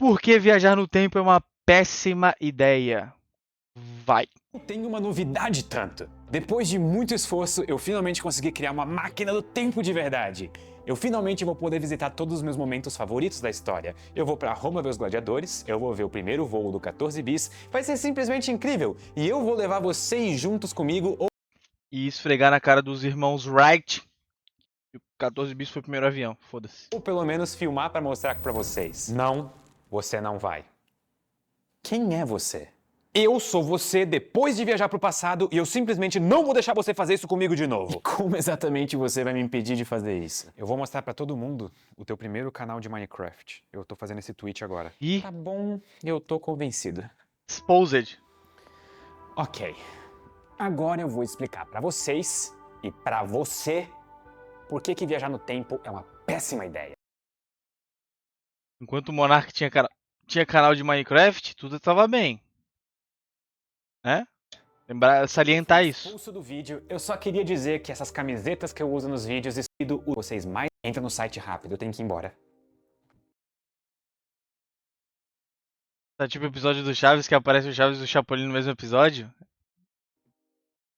Por que viajar no tempo é uma péssima ideia? Vai. Não tem uma novidade tanto. Depois de muito esforço, eu finalmente consegui criar uma máquina do tempo de verdade. Eu finalmente vou poder visitar todos os meus momentos favoritos da história. Eu vou pra Roma ver os gladiadores, eu vou ver o primeiro voo do 14 bis, vai ser simplesmente incrível. E eu vou levar vocês juntos comigo E esfregar na cara dos irmãos Wright. E o 14 bis foi o primeiro avião, foda-se. ou pelo menos filmar pra mostrar pra vocês. Não, você não vai. Quem é você? Eu sou você depois de viajar pro passado e eu simplesmente não vou deixar você fazer isso comigo de novo. E como exatamente você vai me impedir de fazer isso? Eu vou mostrar pra todo mundo o teu primeiro canal de Minecraft. Eu tô fazendo esse tweet agora. E Tá bom, eu tô convencido. Exposed. Ok. Agora eu vou explicar pra vocês e pra você por que viajar no tempo é uma péssima ideia. Enquanto o Monark tinha canal de Minecraft, tudo tava bem. Né? Lembrar, salientar Fui isso. expulso do vídeo, eu só queria dizer que essas camisetas que eu uso nos vídeos e vocês mais entra no site rápido, eu tenho que ir embora. Tá tipo o episódio do Chaves que aparece o Chaves e o Chapolin no mesmo episódio.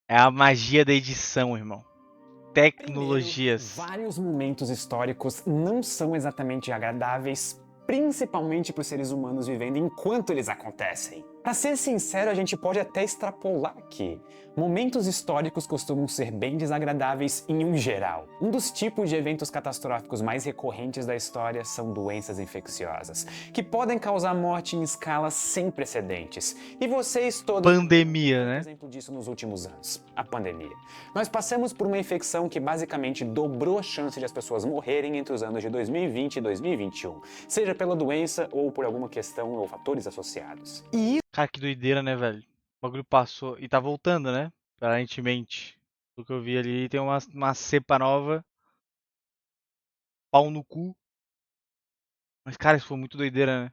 É a magia da edição, irmão. Tecnologias. Primeiro, vários momentos históricos não são exatamente agradáveis, principalmente para os seres humanos vivendo enquanto eles acontecem. Para ser sincero, a gente pode até extrapolar que momentos históricos costumam ser bem desagradáveis em um geral. Um dos tipos de eventos catastróficos mais recorrentes da história são doenças infecciosas, que podem causar morte em escalas sem precedentes. E vocês todos Pandemia, um né? exemplo disso nos últimos anos, a pandemia. Nós passamos por uma infecção que basicamente dobrou a chance de as pessoas morrerem entre os anos de 2020 e 2021, seja pela doença ou por alguma questão ou fatores associados. E Cara, que doideira, né, velho? O bagulho passou e tá voltando, né? Aparentemente. Do que eu vi ali, tem uma cepa nova. Pau no cu. Mas, cara, isso foi muito doideira, né?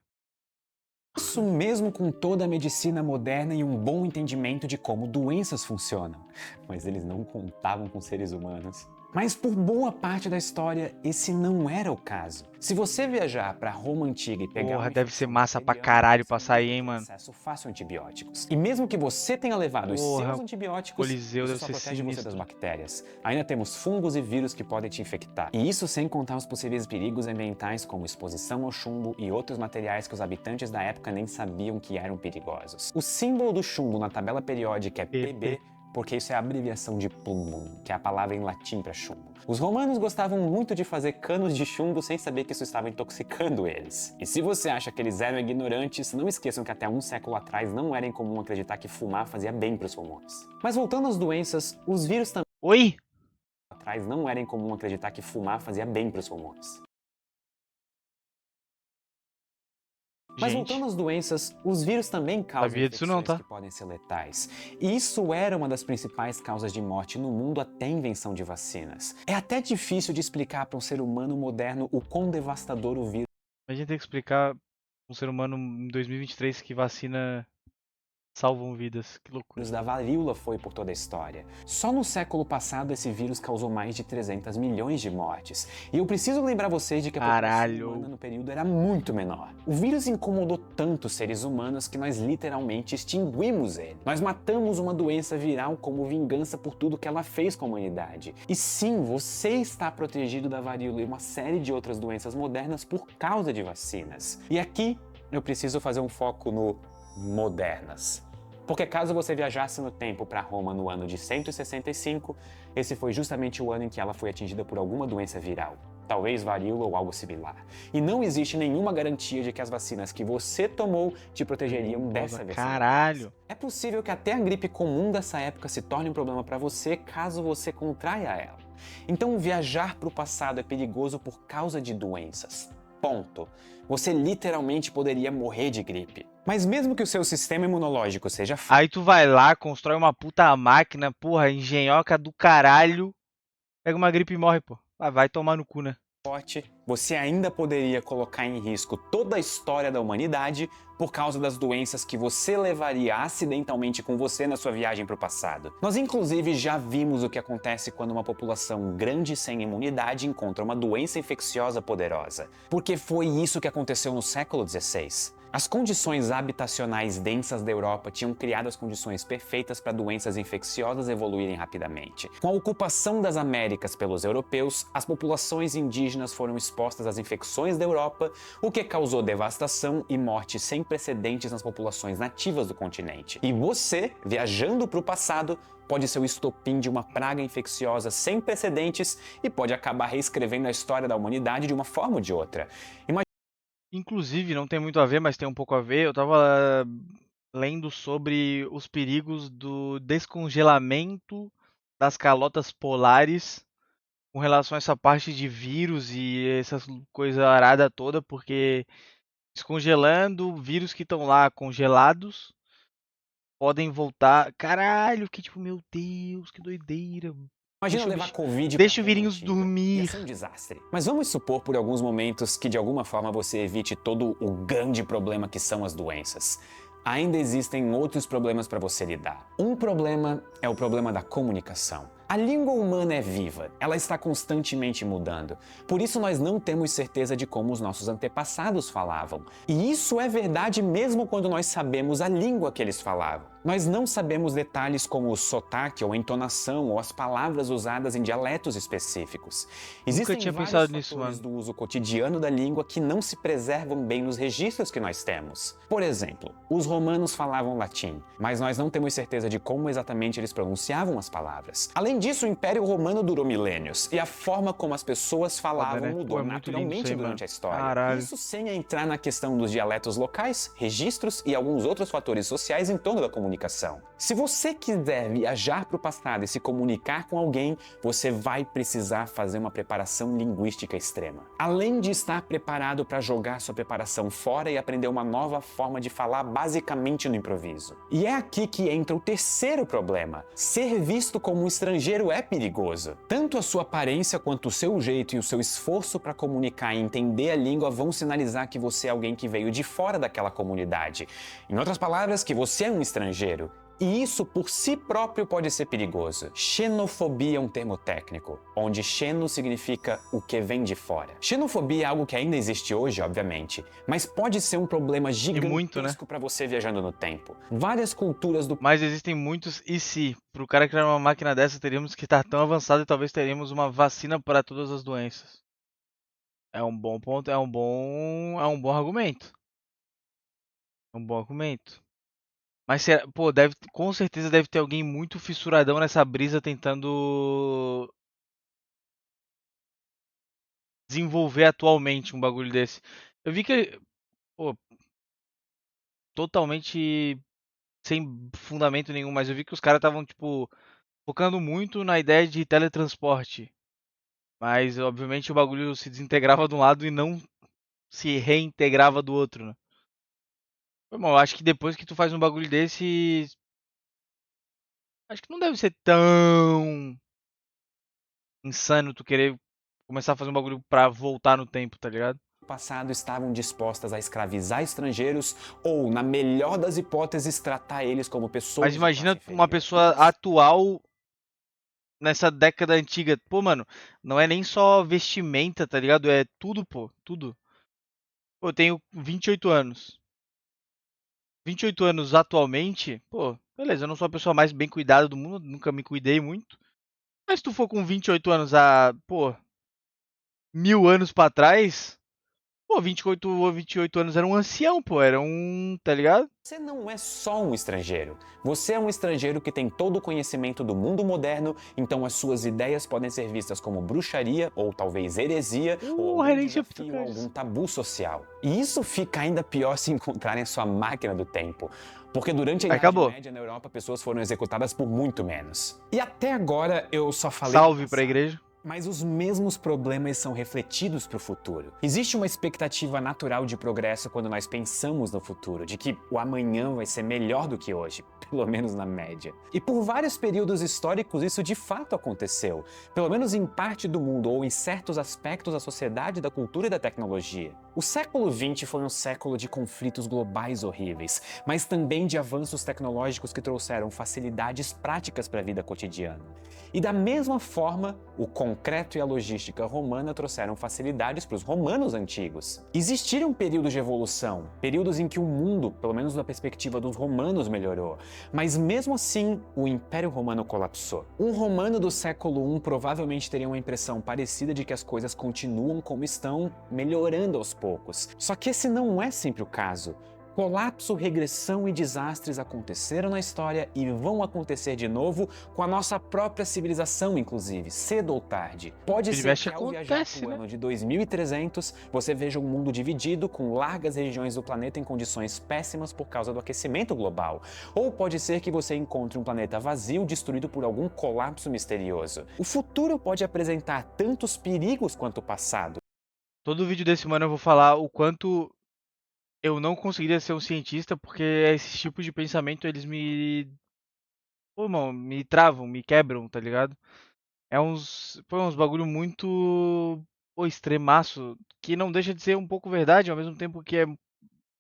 isso mesmo com toda a medicina moderna e um bom entendimento de como doenças funcionam. Mas eles não contavam com seres humanos. Mas por boa parte da história, esse não era o caso. Se você viajar para Roma Antiga e pegar Porra, uma deve ser infecção massa pra bacteriana, caralho você pra não sair, vai hein, ter mano. acesso fácil a antibióticos. E mesmo que você tenha levado os Porra, seus antibióticos, Coliseu isso deve só ser protege você das sinistro. bactérias. Ainda temos fungos e vírus que podem te infectar. E isso sem contar os possíveis perigos ambientais como exposição ao chumbo e outros materiais que os habitantes da época nem sabiam que eram perigosos. O símbolo do chumbo na tabela periódica é Pb, porque isso é a abreviação de plumbum, que é a palavra em latim para chumbo. Os romanos gostavam muito de fazer canos de chumbo sem saber que isso estava intoxicando eles. E se você acha que eles eram ignorantes, não esqueçam que até um século atrás não era incomum acreditar que fumar fazia bem para os pulmões. Mas voltando às doenças, os vírus também Oi? atrás não era incomum acreditar que fumar fazia bem para os pulmões. Mas Gente, voltando às doenças, os vírus também causam sabia disso não, infecções tá? que podem ser letais. E isso era uma das principais causas de morte no mundo até a invenção de vacinas. É até difícil de explicar para um ser humano moderno o quão devastador o vírus A gente tem que explicar pra um ser humano em 2023 que vacina salvam vidas. Que loucura. da varíola foi por toda a história. Só no século passado esse vírus causou mais de 300 milhões de mortes. E eu preciso lembrar vocês de que a população Caralho. humana no período era muito menor. O vírus incomodou tanto os seres humanos que nós literalmente extinguimos ele. Nós matamos uma doença viral como vingança por tudo que ela fez com a humanidade. E sim, você está protegido da varíola e uma série de outras doenças modernas por causa de vacinas. E aqui eu preciso fazer um foco no modernas. Porque caso você viajasse no tempo para Roma no ano de 165, esse foi justamente o ano em que ela foi atingida por alguma doença viral, talvez varíola ou algo similar. E não existe nenhuma garantia de que as vacinas que você tomou te protegeriam dessa versão. Caralho. É possível que até a gripe comum dessa época se torne um problema para você caso você contraia ela. Então viajar para o passado é perigoso por causa de doenças. Ponto. Você literalmente poderia morrer de gripe. Mas mesmo que o seu sistema imunológico seja Aí tu vai lá, constrói uma puta máquina, porra, engenhoca do caralho. Pega uma gripe e morre, pô. Ah, vai tomar no cu, né? forte, você ainda poderia colocar em risco toda a história da humanidade por causa das doenças que você levaria acidentalmente com você na sua viagem para o passado. Nós inclusive já vimos o que acontece quando uma população grande sem imunidade encontra uma doença infecciosa poderosa, porque foi isso que aconteceu no século XVI. As condições habitacionais densas da Europa tinham criado as condições perfeitas para doenças infecciosas evoluírem rapidamente. Com a ocupação das Américas pelos europeus, as populações indígenas foram expostas às infecções da Europa, o que causou devastação e morte sem precedentes nas populações nativas do continente. E você, viajando para o passado, pode ser o estopim de uma praga infecciosa sem precedentes e pode acabar reescrevendo a história da humanidade de uma forma ou de outra. Inclusive, não tem muito a ver, mas tem um pouco a ver. Eu tava lendo sobre os perigos do descongelamento das calotas polares com relação a essa parte de vírus e essa coisa arada toda, porque descongelando, vírus que estão lá congelados podem voltar. Caralho, que tipo, meu Deus, que doideira. Imagina levar Covid Deixa pra o virinhos Roma antiga. dormir. Ia ser um desastre. Mas vamos supor por alguns momentos que de alguma forma você evite todo o grande problema que são as doenças. Ainda existem outros problemas para você lidar. Um problema é o problema da comunicação. A língua humana é viva, ela está constantemente mudando. Por isso nós não temos certeza de como os nossos antepassados falavam. E isso é verdade mesmo quando nós sabemos a língua que eles falavam. Nós não sabemos detalhes como o sotaque ou a entonação ou as palavras usadas em dialetos específicos. Existem tinha vários pensado nisso, fatores mano. do uso cotidiano da língua que não se preservam bem nos registros que nós temos. Por exemplo, os romanos falavam latim, mas nós não temos certeza de como exatamente eles pronunciavam as palavras. Além disso, o Império Romano durou milênios e a forma como as pessoas falavam né? mudou Pô, é muito lindo naturalmente isso aí, durante mano. a história. Caralho. Isso sem entrar na questão dos dialetos locais, registros e alguns outros fatores sociais em torno da comunicação. Se você quiser viajar para o passado e se comunicar com alguém, você vai precisar fazer uma preparação linguística extrema. Além de estar preparado para jogar sua preparação fora e aprender uma nova forma de falar basicamente no improviso. E é aqui que entra o terceiro problema. Ser visto como um estrangeiro é perigoso. Tanto a sua aparência quanto o seu jeito e o seu esforço para comunicar e entender a língua vão sinalizar que você é alguém que veio de fora daquela comunidade. Em outras palavras, que você é um estrangeiro. E isso por si próprio pode ser perigoso. Xenofobia é um termo técnico, onde xeno significa o que vem de fora. Xenofobia é algo que ainda existe hoje, obviamente, mas pode ser um problema gigantesco para você viajando no tempo. Várias culturas do... Mas existem muitos e se. Pro cara criar uma máquina dessa, teríamos que estar tão avançado e talvez teríamos uma vacina para todas as doenças. É um bom ponto, é um bom argumento. É um bom argumento. Mas, pô, com certeza deve ter alguém muito fissuradão nessa brisa tentando desenvolver atualmente um bagulho desse. Eu vi que, pô, totalmente sem fundamento nenhum, mas eu vi que os caras estavam, tipo, focando muito na ideia de teletransporte. Mas, obviamente, o bagulho se desintegrava de um lado e não se reintegrava do outro, né? Pô, irmão, eu acho que depois que tu faz um bagulho desse, acho que não deve ser tão insano tu querer começar a fazer um bagulho pra voltar no tempo, tá ligado? passado estavam dispostas a escravizar estrangeiros ou, na melhor das hipóteses, tratar eles como pessoas. Mas imagina uma pessoa atual nessa década antiga. Pô, mano, não é nem só vestimenta, tá ligado? É tudo, pô, tudo. Pô, eu tenho 28 anos. 28 anos atualmente, pô, beleza, eu não sou a pessoa mais bem cuidada do mundo, nunca me cuidei muito. Mas se tu for com 28 anos há, pô, 1000 anos pra trás, pô, 28 ou 28 anos era um ancião, pô, era um, tá ligado? Você não é só um estrangeiro. Você é um estrangeiro que tem todo o conhecimento do mundo moderno, então as suas ideias podem ser vistas como bruxaria ou talvez heresia ou algum desafio, algum tabu social. E isso fica ainda pior se encontrarem a sua máquina do tempo. Porque durante a Idade Média na Europa, pessoas foram executadas por muito menos. E até agora eu só falei... Salve pra igreja. Mas os mesmos problemas são refletidos para o futuro. Existe uma expectativa natural de progresso quando nós pensamos no futuro, de que o amanhã vai ser melhor do que hoje, pelo menos na média. E por vários períodos históricos isso de fato aconteceu, pelo menos em parte do mundo ou em certos aspectos da sociedade, da cultura e da tecnologia. O século XX foi um século de conflitos globais horríveis, mas também de avanços tecnológicos que trouxeram facilidades práticas para a vida cotidiana. E da mesma forma, o concreto e a logística romana trouxeram facilidades para os romanos antigos. Existiram períodos de evolução, períodos em que o mundo, pelo menos da perspectiva dos romanos, melhorou, mas mesmo assim o Império Romano colapsou. Um romano do século I provavelmente teria uma impressão parecida de que as coisas continuam como estão, melhorando aos poucos. Só que esse não é sempre o caso. Colapso, regressão e desastres aconteceram na história e vão acontecer de novo com a nossa própria civilização, inclusive, cedo ou tarde. Pode ser que ao viajar para o ano de 2300, você veja um mundo dividido com largas regiões do planeta em condições péssimas por causa do aquecimento global. Ou pode ser que você encontre um planeta vazio destruído por algum colapso misterioso. O futuro pode apresentar tantos perigos quanto o passado. Todo vídeo desse mano eu vou falar o quanto eu não conseguiria ser um cientista, porque esse tipo de pensamento eles me. Pô, irmão, me travam, me quebram, tá ligado? Foi uns bagulho muito. Pô, extremaço, que não deixa de ser um pouco verdade, ao mesmo tempo que é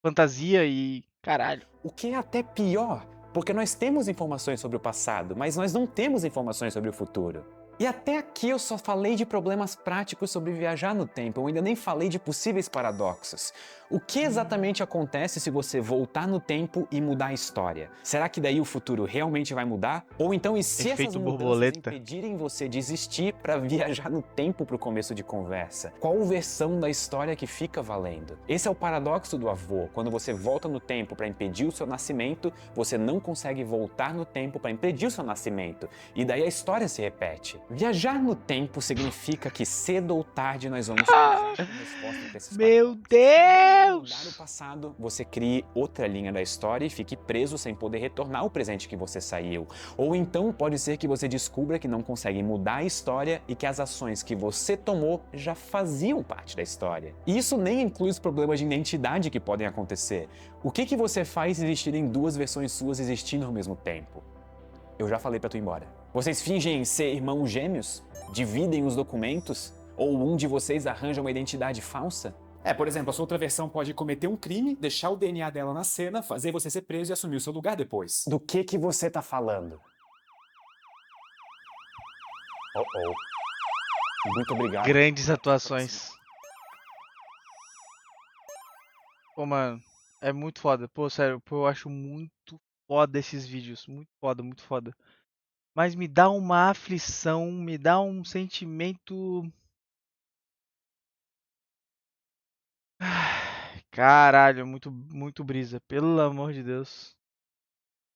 fantasia e. Caralho. O que é até pior, porque nós temos informações sobre o passado, mas nós não temos informações sobre o futuro. E até aqui eu só falei de problemas práticos sobre viajar no tempo, eu ainda nem falei de possíveis paradoxos. O que exatamente acontece se você voltar no tempo e mudar a história? Será que daí o futuro realmente vai mudar? Ou então, e se essas Efeito mudanças borboleta. impedirem você de existir para viajar no tempo para o começo de conversa? Qual versão da história que fica valendo? Esse é o paradoxo do avô. Quando você volta no tempo para impedir o seu nascimento, você não consegue voltar no tempo para impedir o seu nascimento. E daí a história se repete. Viajar no tempo significa que cedo ou tarde nós vamos precisar de uma resposta para esses Meu paradoxos. Deus! Mudar o passado, você crie outra linha da história e fique preso sem poder retornar ao presente que você saiu. Ou então pode ser que você descubra que não consegue mudar a história e que as ações que você tomou já faziam parte da história. E isso nem inclui os problemas de identidade que podem acontecer. O que você faz se existirem duas versões suas existindo ao mesmo tempo? Eu já falei pra tu ir embora. Vocês fingem ser irmãos gêmeos? Dividem os documentos? Ou um de vocês arranja uma identidade falsa? Por exemplo, a sua outra versão pode cometer um crime, deixar o DNA dela na cena, fazer você ser preso e assumir o seu lugar depois. Do que você tá falando? Muito obrigado. Grandes atuações. Pô, mano, é muito foda. Pô, sério, pô, eu acho muito foda esses vídeos. Muito foda, muito foda. Mas me dá uma aflição, me dá um sentimento. Caralho, muito, muito brisa. Pelo amor de Deus.